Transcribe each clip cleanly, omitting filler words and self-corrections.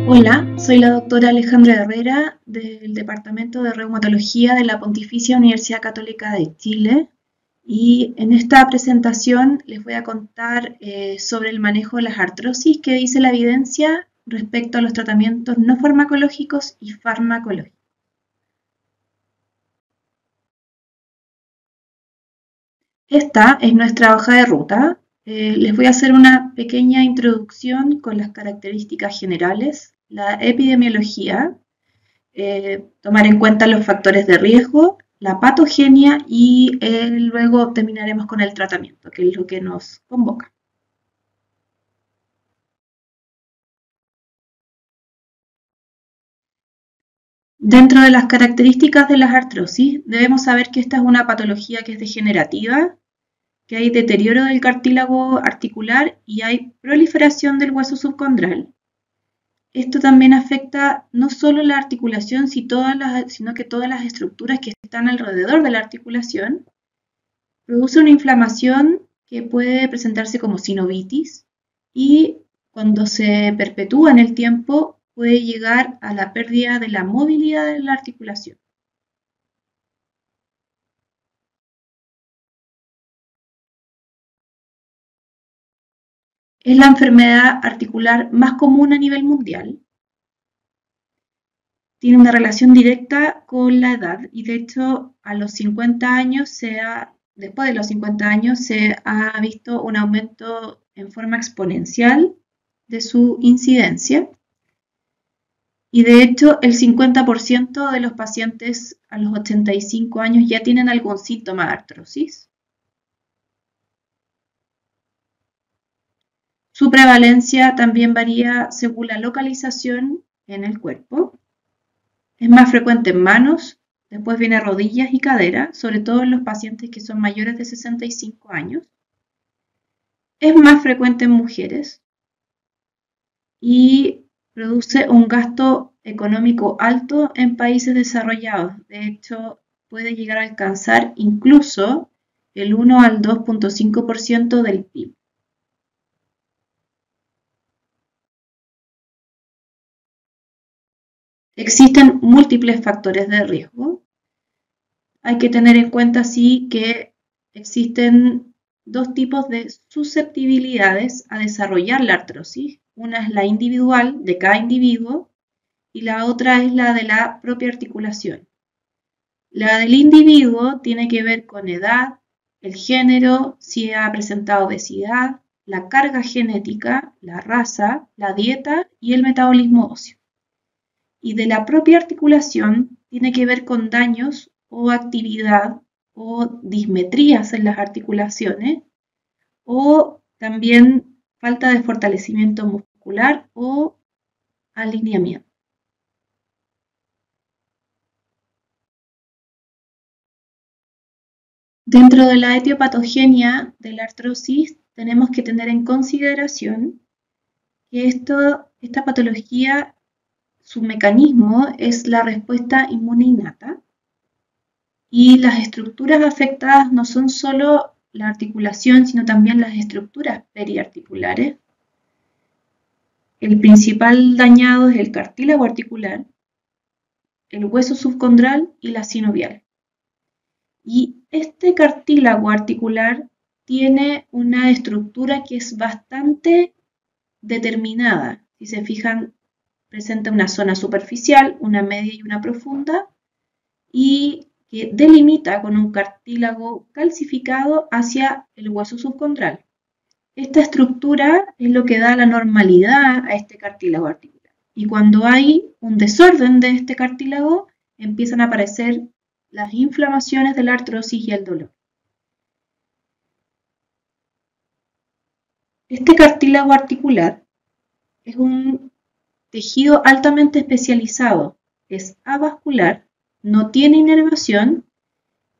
Hola, soy la doctora Alejandra Herrera del Departamento de Reumatología de la Pontificia Universidad Católica de Chile y en esta presentación les voy a contar sobre el manejo de las artrosis que dice la evidencia respecto a los tratamientos no farmacológicos y farmacológicos. Esta es nuestra hoja de ruta. Les voy a hacer una pequeña introducción con las características generales, la epidemiología, tomar en cuenta los factores de riesgo, la patogenia y luego terminaremos con el tratamiento, que es lo que nos convoca. Dentro de las características de las artrosis, debemos saber que esta es una patología que es degenerativa, que hay deterioro del cartílago articular y hay proliferación del hueso subcondral. Esto también afecta no solo la articulación, sino que todas las estructuras que están alrededor de la articulación. Produce una inflamación que puede presentarse como sinovitis y cuando se perpetúa en el tiempo puede llegar a la pérdida de la movilidad de la articulación. Es la enfermedad articular más común a nivel mundial. Tiene una relación directa con la edad y de hecho a los 50 años después de los 50 años se ha visto un aumento en forma exponencial de su incidencia y de hecho el 50% de los pacientes a los 85 años ya tienen algún síntoma de artrosis. Su prevalencia también varía según la localización en el cuerpo. Es más frecuente en manos, después viene rodillas y cadera, sobre todo en los pacientes que son mayores de 65 años. Es más frecuente en mujeres y produce un gasto económico alto en países desarrollados. De hecho, puede llegar a alcanzar incluso el 1 al 2,5% del PIB. Existen múltiples factores de riesgo. Hay que tener en cuenta, sí, que existen dos tipos de susceptibilidades a desarrollar la artrosis. Una es la individual de cada individuo y la otra es la de la propia articulación. La del individuo tiene que ver con edad, el género, si ha presentado obesidad, la carga genética, la raza, la dieta y el metabolismo óseo. Y de la propia articulación tiene que ver con daños o actividad o dismetrías en las articulaciones o también falta de fortalecimiento muscular o alineamiento. Dentro de la etiopatogenia de la artrosis tenemos que tener en consideración que esta patología, su mecanismo es la respuesta inmune innata y las estructuras afectadas no son solo la articulación, sino también las estructuras periarticulares. El principal dañado es el cartílago articular, el hueso subcondral y la sinovial. Y este cartílago articular tiene una estructura que es bastante determinada. Si se fijan, presenta una zona superficial, una media y una profunda, y que delimita con un cartílago calcificado hacia el hueso subcondral. Esta estructura es lo que da la normalidad a este cartílago articular. Y cuando hay un desorden de este cartílago, empiezan a aparecer las inflamaciones de la artrosis y el dolor. Este cartílago articular es un tejido altamente especializado, es avascular, no tiene inervación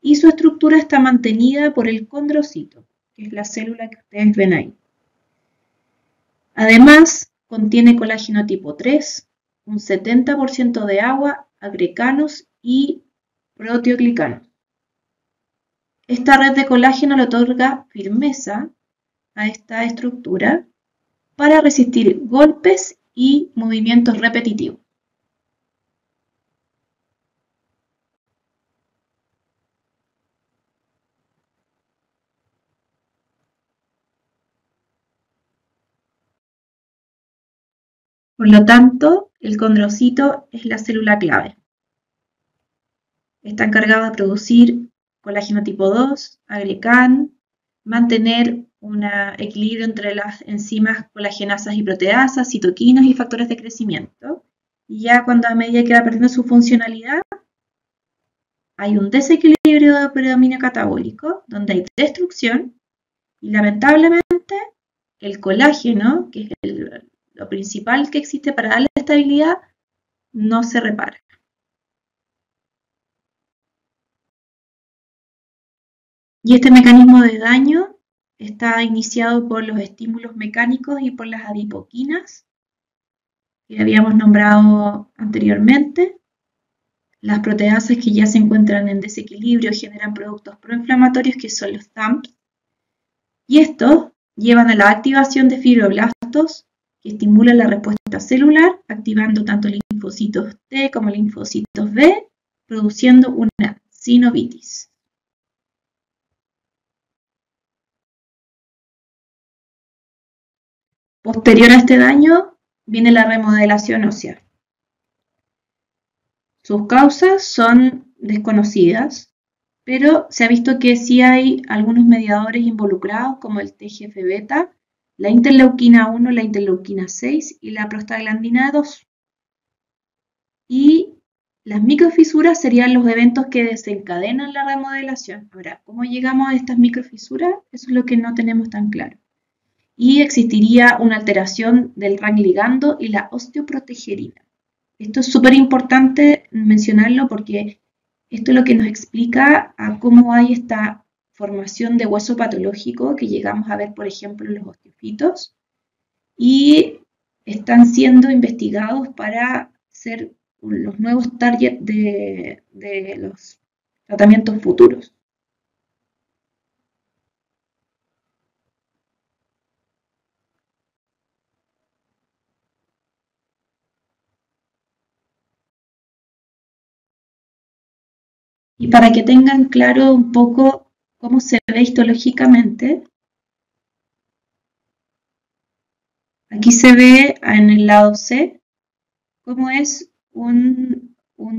y su estructura está mantenida por el condrocito, que es la célula que ustedes ven ahí. Además, contiene colágeno tipo 3, un 70% de agua, agrecanos y proteoglicanos. Esta red de colágeno le otorga firmeza a esta estructura para resistir golpes y movimientos repetitivos. Por lo tanto, el condrocito es la célula clave. Está encargado de producir colágeno tipo 2, agrecan, mantener un equilibrio entre las enzimas colagenasas y proteasas, citoquinas y factores de crecimiento. Y ya cuando a medida que va perdiendo su funcionalidad, hay un desequilibrio de predominio catabólico, donde hay destrucción y lamentablemente el colágeno, que es lo principal que existe para darle estabilidad, no se repara. Y este mecanismo de daño está iniciado por los estímulos mecánicos y por las adipoquinas que habíamos nombrado anteriormente. Las proteasas que ya se encuentran en desequilibrio generan productos proinflamatorios que son los TAMPs. Y estos llevan a la activación de fibroblastos que estimulan la respuesta celular, activando tanto linfocitos T como linfocitos B, produciendo una sinovitis. Posterior a este daño viene la remodelación ósea. Sus causas son desconocidas, pero se ha visto que sí hay algunos mediadores involucrados como el TGF-beta, la interleuquina 1, la interleuquina 6 y la prostaglandina 2. Y las microfisuras serían los eventos que desencadenan la remodelación. Ahora, ¿cómo llegamos a estas microfisuras? Eso es lo que no tenemos tan claro. Y existiría una alteración del RAN ligando y la osteoprotegerina. Esto es súper importante mencionarlo porque esto es lo que nos explica a cómo hay esta formación de hueso patológico que llegamos a ver, por ejemplo, en los osteofitos y están siendo investigados para ser los nuevos targets de los tratamientos futuros. Y para que tengan claro un poco cómo se ve histológicamente, aquí se ve en el lado C cómo es un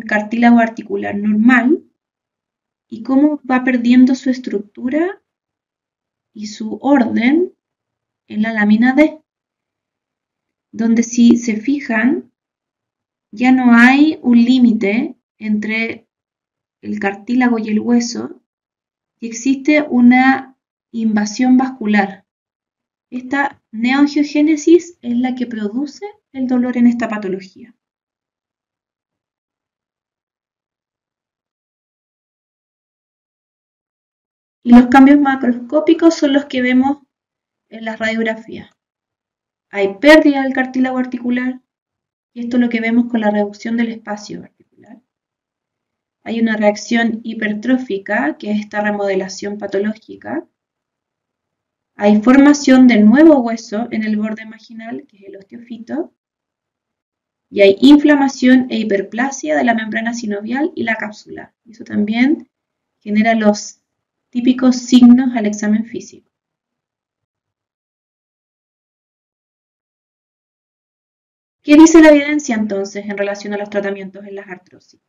cartílago articular normal y cómo va perdiendo su estructura y su orden en la lámina D, donde si se fijan ya no hay un límite entre el cartílago y el hueso y existe una invasión vascular. Esta neoangiogénesis es la que produce el dolor en esta patología. Y los cambios macroscópicos son los que vemos en las radiografías. Hay pérdida del cartílago articular y esto es lo que vemos con la reducción del espacio articular. Hay una reacción hipertrófica, que es esta remodelación patológica. Hay formación de nuevo hueso en el borde marginal, que es el osteofito. Y hay inflamación e hiperplasia de la membrana sinovial y la cápsula. Eso también genera los típicos signos al examen físico. ¿Qué dice la evidencia entonces en relación a los tratamientos en las artrosis?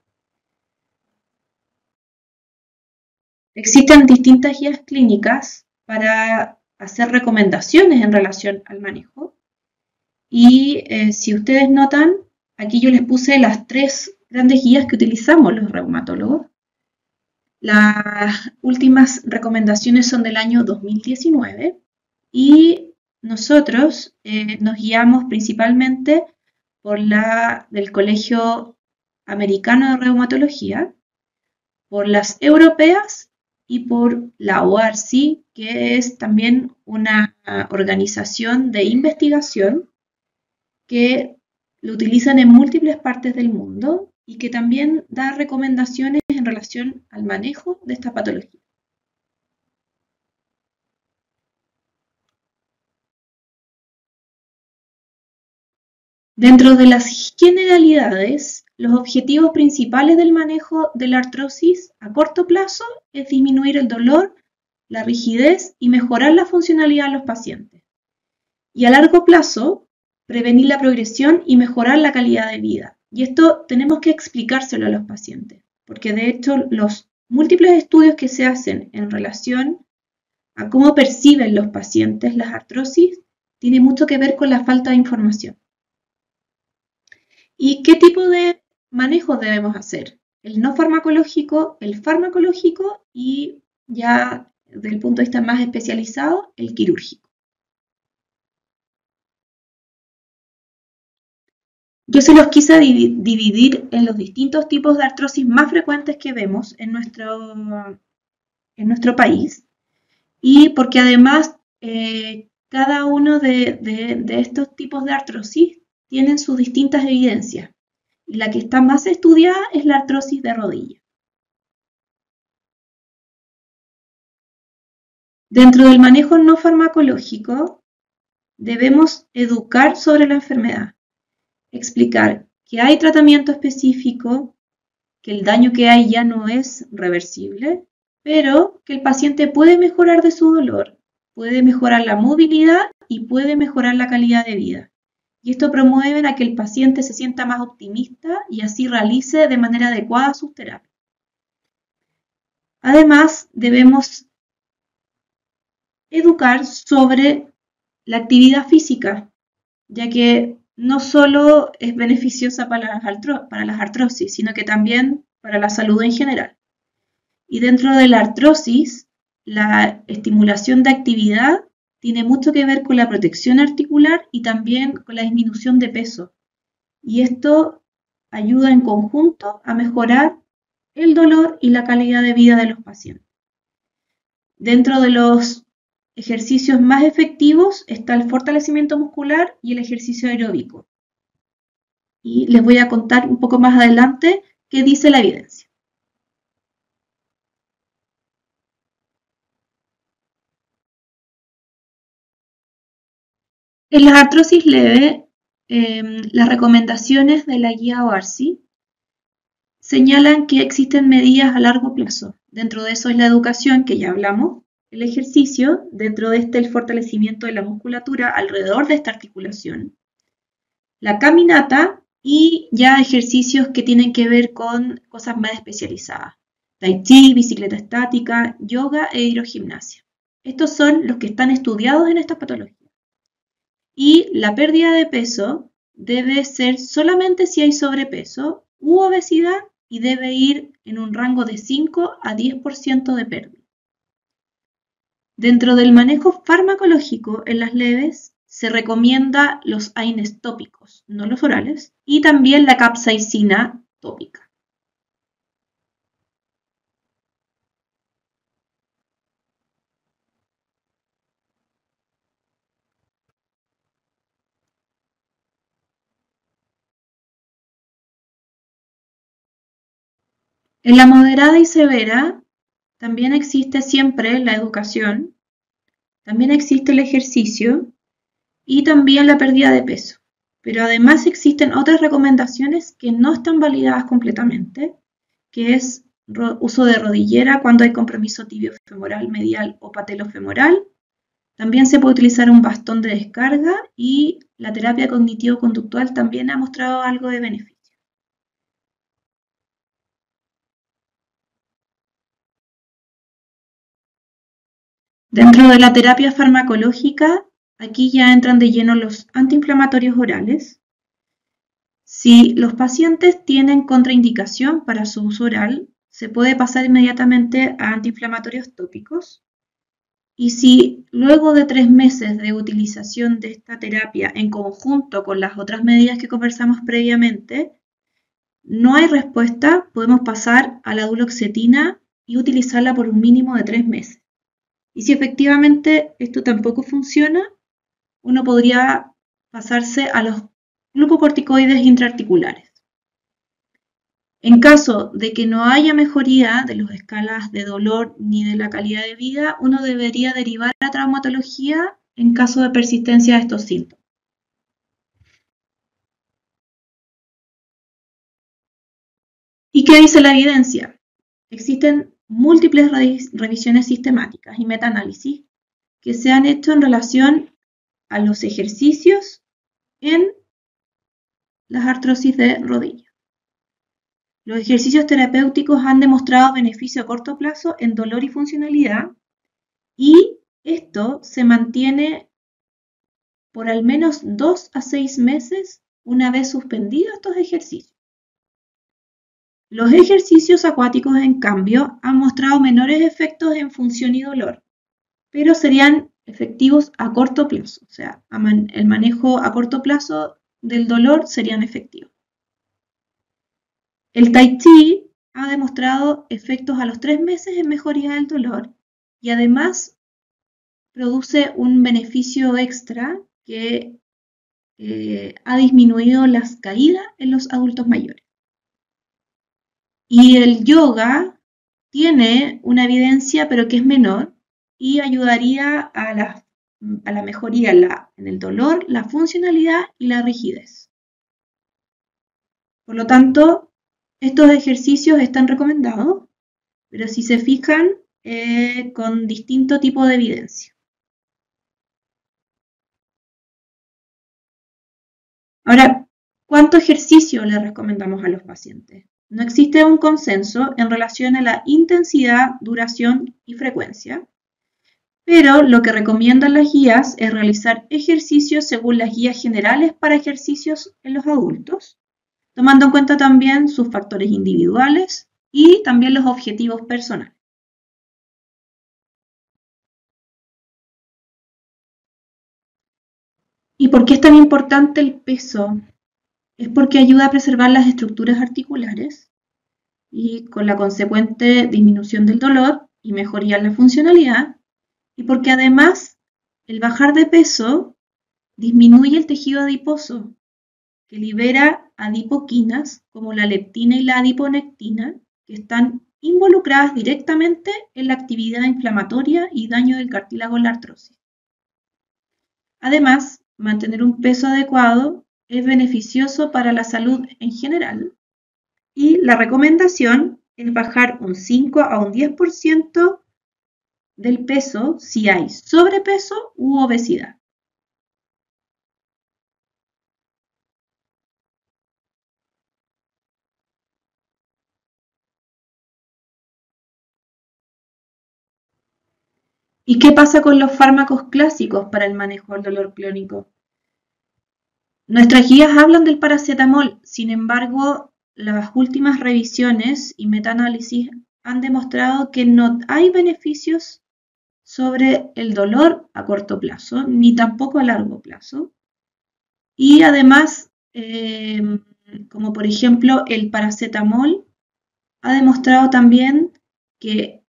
Existen distintas guías clínicas para hacer recomendaciones en relación al manejo. Y si ustedes notan, aquí yo les puse las 3 grandes guías que utilizamos los reumatólogos. Las últimas recomendaciones son del año 2019 y nosotros nos guiamos principalmente por la del Colegio Americano de Reumatología, por las europeas y por la OARSI, que es también una organización de investigación que lo utilizan en múltiples partes del mundo y que también da recomendaciones en relación al manejo de esta patología. Dentro de las generalidades, los objetivos principales del manejo de la artrosis a corto plazo es disminuir el dolor, la rigidez y mejorar la funcionalidad de los pacientes. Y a largo plazo, prevenir la progresión y mejorar la calidad de vida. Y esto tenemos que explicárselo a los pacientes, porque de hecho los múltiples estudios que se hacen en relación a cómo perciben los pacientes las artrosis tiene mucho que ver con la falta de información. ¿Y qué tipo de manejos debemos hacer? El no farmacológico, el farmacológico y ya desde el punto de vista más especializado, el quirúrgico. Yo se los quise dividir en los distintos tipos de artrosis más frecuentes que vemos en nuestro país y porque además cada uno de estos tipos de artrosis tienen sus distintas evidencias y la que está más estudiada es la artrosis de rodilla. Dentro del manejo no farmacológico debemos educar sobre la enfermedad, explicar que hay tratamiento específico, que el daño que hay ya no es reversible, pero que el paciente puede mejorar de su dolor, puede mejorar la movilidad y puede mejorar la calidad de vida. Y esto promueve a que el paciente se sienta más optimista y así realice de manera adecuada sus terapias. Además, debemos educar sobre la actividad física, ya que no solo es beneficiosa para las artrosis, sino que también para la salud en general. Y dentro de la artrosis, la estimulación de actividad tiene mucho que ver con la protección articular y también con la disminución de peso. Y esto ayuda en conjunto a mejorar el dolor y la calidad de vida de los pacientes. Dentro de los ejercicios más efectivos está el fortalecimiento muscular y el ejercicio aeróbico. Y les voy a contar un poco más adelante qué dice la evidencia. En las artrosis leve, las recomendaciones de la guía OARSI señalan que existen medidas a largo plazo. Dentro de eso es la educación, que ya hablamos, el ejercicio, dentro de este el fortalecimiento de la musculatura alrededor de esta articulación, la caminata y ya ejercicios que tienen que ver con cosas más especializadas. Tai chi, bicicleta estática, yoga e hidrogimnasia. Estos son los que están estudiados en esta patología. Y la pérdida de peso debe ser solamente si hay sobrepeso u obesidad y debe ir en un rango de 5 a 10% de pérdida. Dentro del manejo farmacológico en las leves se recomienda los AINES tópicos, no los orales, y también la capsaicina tópica. En la moderada y severa también existe siempre la educación, también existe el ejercicio y también la pérdida de peso. Pero además existen otras recomendaciones que no están validadas completamente, que es uso de rodillera cuando hay compromiso tibiofemoral, medial o patelofemoral. También se puede utilizar un bastón de descarga y la terapia cognitivo-conductual también ha mostrado algo de beneficio. Dentro de la terapia farmacológica, aquí ya entran de lleno los antiinflamatorios orales. Si los pacientes tienen contraindicación para su uso oral, se puede pasar inmediatamente a antiinflamatorios tópicos. Y si luego de 3 meses de utilización de esta terapia en conjunto con las otras medidas que conversamos previamente, no hay respuesta, podemos pasar a la duloxetina y utilizarla por un mínimo de 3 meses. Y si efectivamente esto tampoco funciona, uno podría pasarse a los glucocorticoides intraarticulares. En caso de que no haya mejoría de las escalas de dolor ni de la calidad de vida, uno debería derivar a traumatología en caso de persistencia de estos síntomas. qué dice la evidencia? Existen múltiples revisiones sistemáticas y metaanálisis que se han hecho en relación a los ejercicios en las artrosis de rodilla. Los ejercicios terapéuticos han demostrado beneficio a corto plazo en dolor y funcionalidad, y esto se mantiene por al menos 2 a 6 meses una vez suspendidos estos ejercicios. Los ejercicios acuáticos, en cambio, han mostrado menores efectos en función y dolor, pero serían efectivos a corto plazo, o sea, el manejo a corto plazo del dolor serían efectivos. El Tai Chi ha demostrado efectos a los 3 meses en mejoría del dolor y además produce un beneficio extra que ha disminuido las caídas en los adultos mayores. Y el yoga tiene una evidencia, pero que es menor, y ayudaría a la mejoría en el dolor, la funcionalidad y la rigidez. Por lo tanto, estos ejercicios están recomendados, pero si se fijan, con distinto tipo de evidencia. Ahora, ¿cuánto ejercicio le recomendamos a los pacientes? No existe un consenso en relación a la intensidad, duración y frecuencia, pero lo que recomiendan las guías es realizar ejercicios según las guías generales para ejercicios en los adultos, tomando en cuenta también sus factores individuales y también los objetivos personales. ¿Y por qué es tan importante el peso? Es porque ayuda a preservar las estructuras articulares y con la consecuente disminución del dolor y mejoría en la funcionalidad, y porque además el bajar de peso disminuye el tejido adiposo, que libera adipoquinas como la leptina y la adiponectina, que están involucradas directamente en la actividad inflamatoria y daño del cartílago en la artrosis. Además, mantener un peso adecuado es beneficioso para la salud en general, y la recomendación es bajar un 5 a un 10% del peso si hay sobrepeso u obesidad. ¿Y qué pasa con los fármacos clásicos para el manejo del dolor crónico? Nuestras guías hablan del paracetamol, sin embargo, las últimas revisiones y metaanálisis han demostrado que no hay beneficios sobre el dolor a corto plazo, ni tampoco a largo plazo. Y además, como por ejemplo el paracetamol, ha demostrado también que,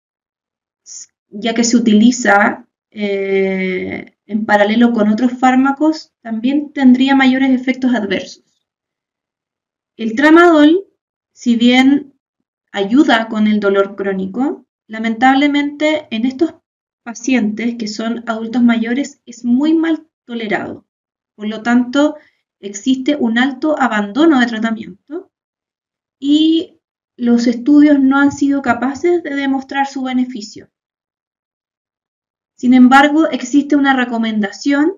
ya que se utiliza en paralelo con otros fármacos, también tendría mayores efectos adversos. El tramadol, si bien ayuda con el dolor crónico, lamentablemente en estos pacientes que son adultos mayores es muy mal tolerado. Por lo tanto, existe un alto abandono de tratamiento y los estudios no han sido capaces de demostrar su beneficio. Sin embargo, existe una recomendación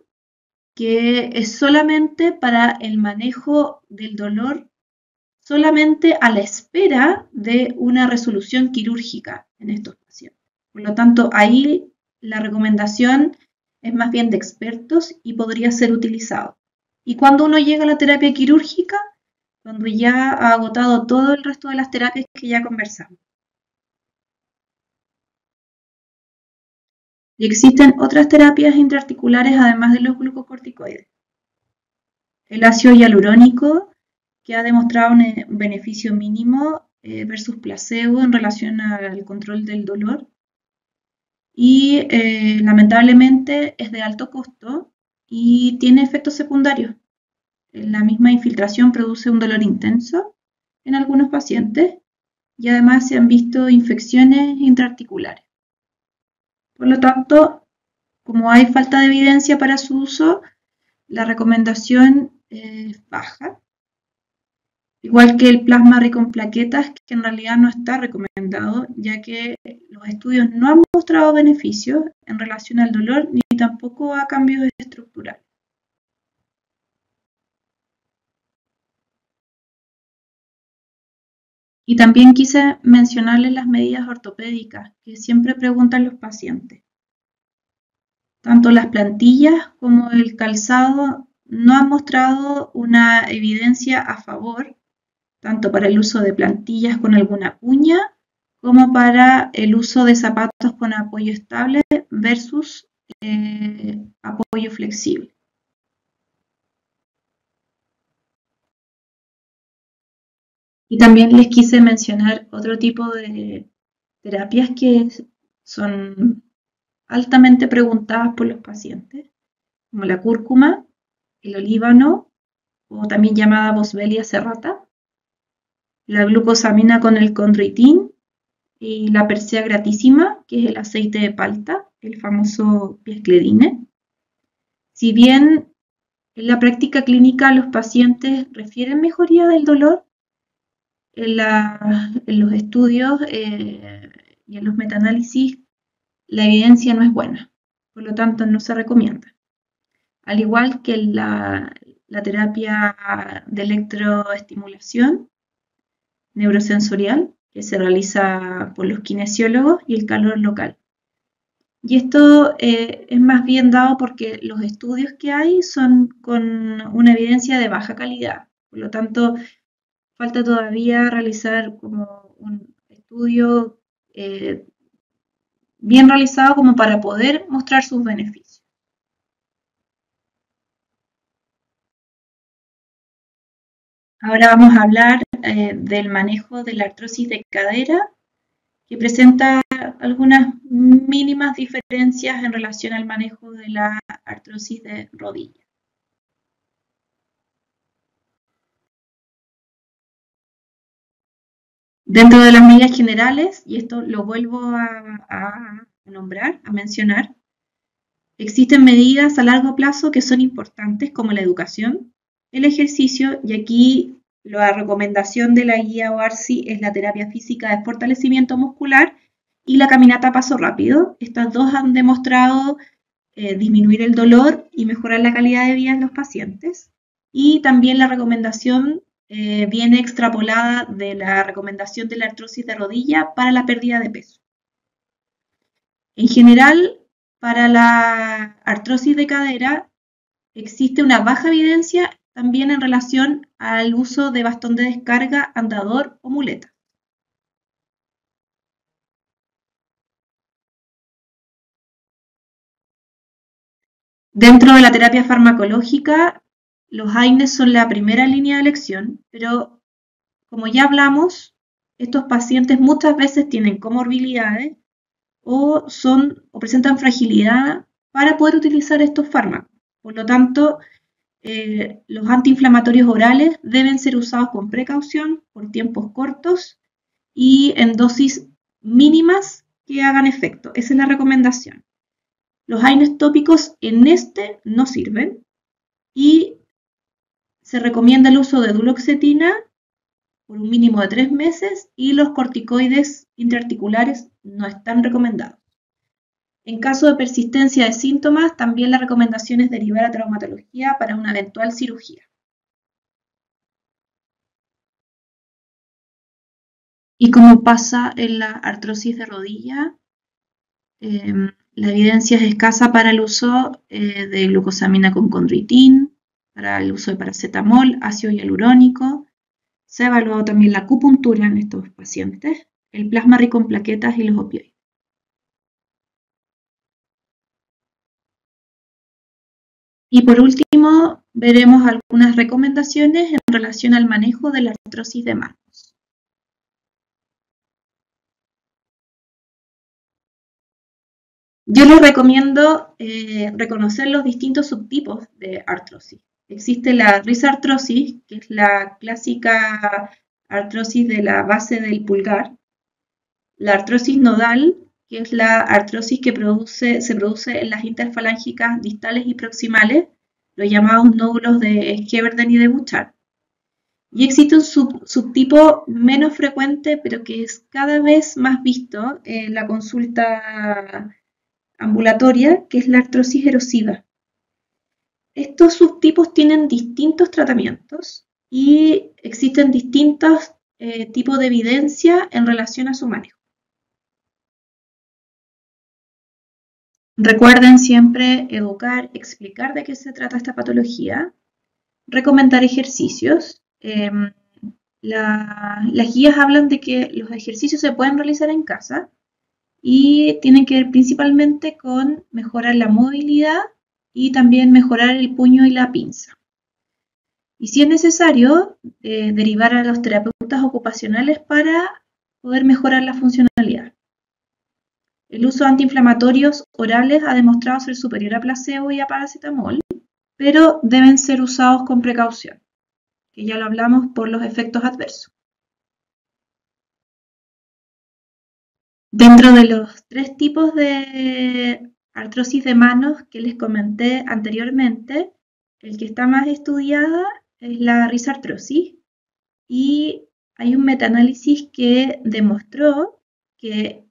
que es solamente para el manejo del dolor, solamente a la espera de una resolución quirúrgica en estos pacientes. Por lo tanto, ahí la recomendación es más bien de expertos y podría ser utilizado. Y cuando uno llega a la terapia quirúrgica, cuando ya ha agotado todo el resto de las terapias que ya conversamos. Y existen otras terapias intraarticulares además de los glucocorticoides. El ácido hialurónico, que ha demostrado un beneficio mínimo versus placebo en relación al control del dolor. Y lamentablemente es de alto costo y tiene efectos secundarios. La misma infiltración produce un dolor intenso en algunos pacientes y además se han visto infecciones intraarticulares. Por lo tanto, como hay falta de evidencia para su uso, la recomendación es baja. Igual que el plasma rico en plaquetas, que en realidad no está recomendado, ya que los estudios no han mostrado beneficios en relación al dolor ni tampoco a cambios estructurales. Y también quise mencionarles las medidas ortopédicas que siempre preguntan los pacientes. Tanto las plantillas como el calzado no han mostrado una evidencia a favor, tanto para el uso de plantillas con alguna cuña como para el uso de zapatos con apoyo estable versus apoyo flexible. Y también les quise mencionar otro tipo de terapias que son altamente preguntadas por los pacientes, como la cúrcuma, el olíbano, o también llamada Boswellia serrata, la glucosamina con el condroitín y la persea gratísima, que es el aceite de palta, el famoso piescledine. Si bien en la práctica clínica los pacientes refieren mejoría del dolor, en los estudios y en los metaanálisis la evidencia no es buena, por lo tanto no se recomienda. Al igual que la terapia de electroestimulación neurosensorial, que se realiza por los kinesiólogos, y el calor local. Y esto es más bien dado porque los estudios que hay son con una evidencia de baja calidad. Por lo tanto, falta todavía realizar como un estudio bien realizado como para poder mostrar sus beneficios. Ahora vamos a hablar del manejo de la artrosis de cadera, que presenta algunas mínimas diferencias en relación al manejo de la artrosis de rodilla. Dentro de las medidas generales, y esto lo vuelvo a nombrar, a mencionar, existen medidas a largo plazo que son importantes como la educación, el ejercicio, y aquí la recomendación de la guía OARSI es la terapia física de fortalecimiento muscular y la caminata a paso rápido. Estas dos han demostrado disminuir el dolor y mejorar la calidad de vida en los pacientes. Y también la recomendación viene extrapolada de la recomendación de la artrosis de rodilla para la pérdida de peso. En general, para la artrosis de cadera existe una baja evidencia también en relación al uso de bastón de descarga, andador o muleta. Dentro de la terapia farmacológica, los AINES son la primera línea de elección, pero como ya hablamos, estos pacientes muchas veces tienen comorbilidades o presentan fragilidad para poder utilizar estos fármacos. Por lo tanto, los antiinflamatorios orales deben ser usados con precaución, por tiempos cortos y en dosis mínimas que hagan efecto. Esa es la recomendación. Los AINES tópicos en este no sirven y se recomienda el uso de duloxetina por un mínimo de 3 meses y los corticoides intraarticulares no están recomendados. En caso de persistencia de síntomas, también la recomendación es derivar a traumatología para una eventual cirugía. Y como pasa en la artrosis de rodilla, la evidencia es escasa para el uso de glucosamina con condroitín, para el uso de paracetamol, ácido hialurónico. Se ha evaluado también la acupuntura en estos pacientes, el plasma rico en plaquetas y los opioides. Y por último, veremos algunas recomendaciones en relación al manejo de la artrosis de manos. Yo les recomiendo reconocer los distintos subtipos de artrosis. Existe la risartrosis, que es la clásica artrosis de la base del pulgar, la artrosis nodal, que es la artrosis que se produce en las interfalángicas distales y proximales, los llamados nódulos de Heberden y de Bouchard. Y existe un subtipo menos frecuente, pero que es cada vez más visto en la consulta ambulatoria, que es la artrosis erosiva. Estos subtipos tienen distintos tratamientos y existen distintos tipos de evidencia en relación a su manejo. Recuerden siempre educar, explicar de qué se trata esta patología, recomendar ejercicios. Las guías hablan de que los ejercicios se pueden realizar en casa y tienen que ver principalmente con mejorar la movilidad y también mejorar el puño y la pinza. Y si es necesario, derivar a los terapeutas ocupacionales para poder mejorar la funcionalidad. El uso de antiinflamatorios orales ha demostrado ser superior a placebo y a paracetamol, pero deben ser usados con precaución, que ya lo hablamos por los efectos adversos. Dentro de los 3 tipos de artrosis de manos que les comenté anteriormente, el que está más estudiada es la risartrosis y hay un metaanálisis que demostró que,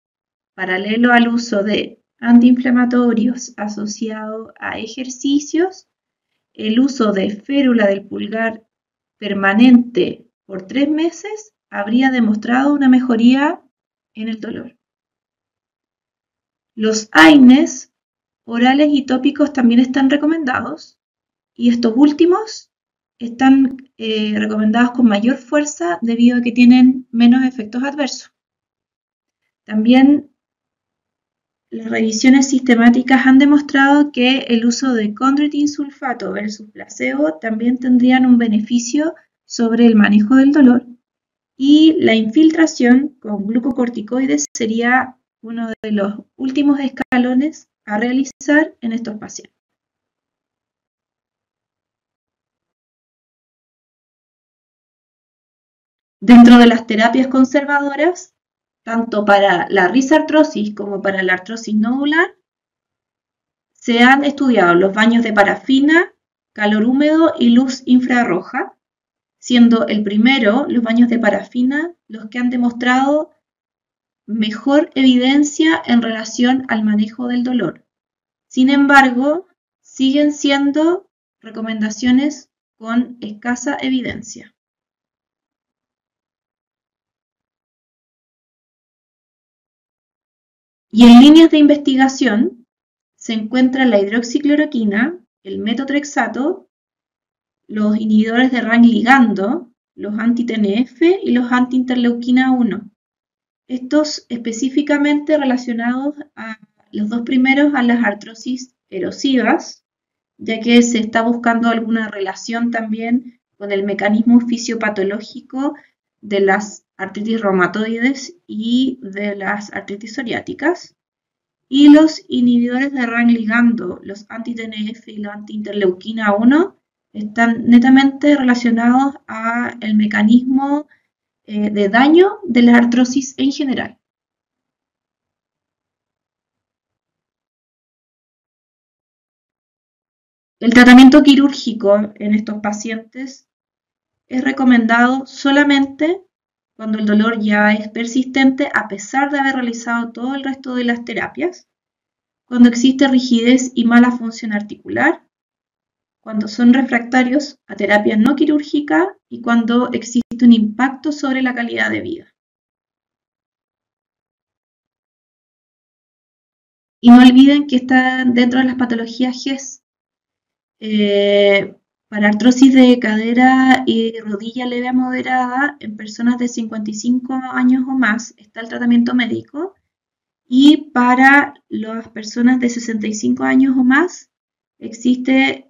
paralelo al uso de antiinflamatorios asociado a ejercicios, el uso de férula del pulgar permanente por 3 meses habría demostrado una mejoría en el dolor. Los AINES orales y tópicos también están recomendados y estos últimos están recomendados con mayor fuerza debido a que tienen menos efectos adversos. También las revisiones sistemáticas han demostrado que el uso de condroitin sulfato versus placebo también tendrían un beneficio sobre el manejo del dolor y la infiltración con glucocorticoides sería uno de los últimos escalones a realizar en estos pacientes. Dentro de las terapias conservadoras, tanto para la risartrosis como para la artrosis nodular, se han estudiado los baños de parafina, calor húmedo y luz infrarroja, siendo el primero, los baños de parafina, los que han demostrado mejor evidencia en relación al manejo del dolor. Sin embargo, siguen siendo recomendaciones con escasa evidencia. Y en líneas de investigación se encuentra la hidroxicloroquina, el metotrexato, los inhibidores de RAN ligando, los anti-TNF y los anti-interleuquina 1. Estos específicamente relacionados a los 2 primeros a las artrosis erosivas, ya que se está buscando alguna relación también con el mecanismo fisiopatológico de las artritis reumatoides y de las artritis psoriáticas. Y los inhibidores de RAN ligando, los anti-TNF y la anti-interleuquina 1, están netamente relacionados al mecanismo de daño de la artrosis en general. El tratamiento quirúrgico en estos pacientes es recomendado solamente cuando el dolor ya es persistente a pesar de haber realizado todo el resto de las terapias, cuando existe rigidez y mala función articular, cuando son refractarios a terapia no quirúrgica y cuando existe un impacto sobre la calidad de vida. Y no olviden que están dentro de las patologías GES. Para artrosis de cadera y rodilla leve a moderada en personas de 55 años o más está el tratamiento médico y para las personas de 65 años o más existe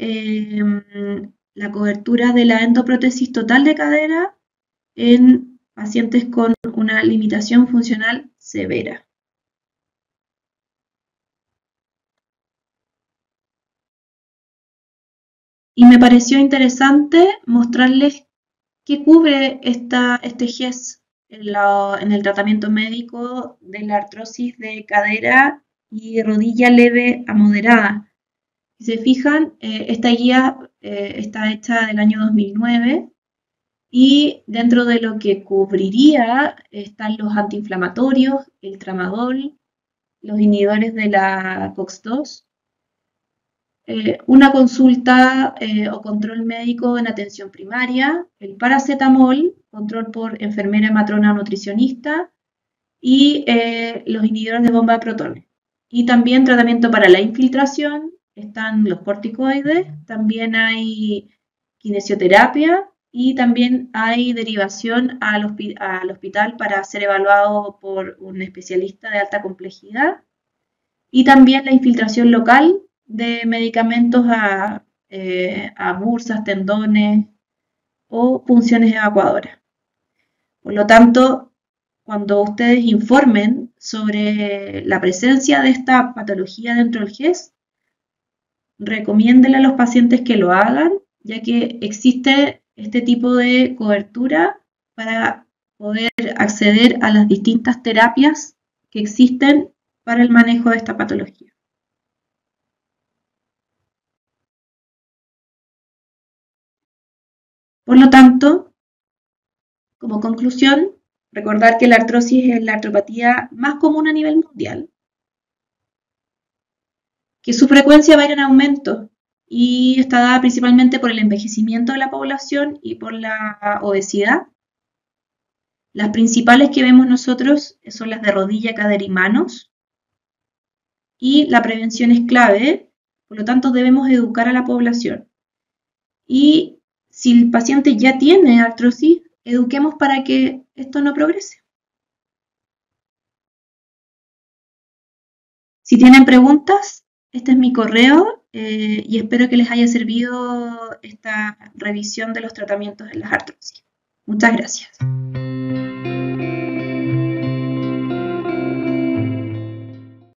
la cobertura de la endoprótesis total de cadera en pacientes con una limitación funcional severa. Y me pareció interesante mostrarles qué cubre este GES en el tratamiento médico de la artrosis de cadera y rodilla leve a moderada. Si se fijan, esta guía está hecha del año 2009 Y dentro de lo que cubriría están los antiinflamatorios, el tramadol, los inhibidores de la COX-2, una consulta o control médico en atención primaria, el paracetamol, control por enfermera, matrona o nutricionista, y los inhibidores de bomba de protones. Y también tratamiento para la infiltración, están los corticoides, también hay kinesioterapia y también hay derivación al hospital para ser evaluado por un especialista de alta complejidad y también la infiltración local de medicamentos a bursas, tendones o punciones evacuadoras. Por lo tanto, cuando ustedes informen sobre la presencia de esta patología dentro del GES, recomiéndenle a los pacientes que lo hagan, ya que existe este tipo de cobertura para poder acceder a las distintas terapias que existen para el manejo de esta patología. Por lo tanto, como conclusión, recordar que la artrosis es la artropatía más común a nivel mundial, que su frecuencia va a ir en aumento y está dada principalmente por el envejecimiento de la población y por la obesidad. Las principales que vemos nosotros son las de rodilla, cadera y manos. Y la prevención es clave, por lo tanto debemos educar a la población. Y si el paciente ya tiene artrosis, eduquemos para que esto no progrese. Si tienen preguntas, este es mi correo y espero que les haya servido esta revisión de los tratamientos en las artrosis. Muchas gracias.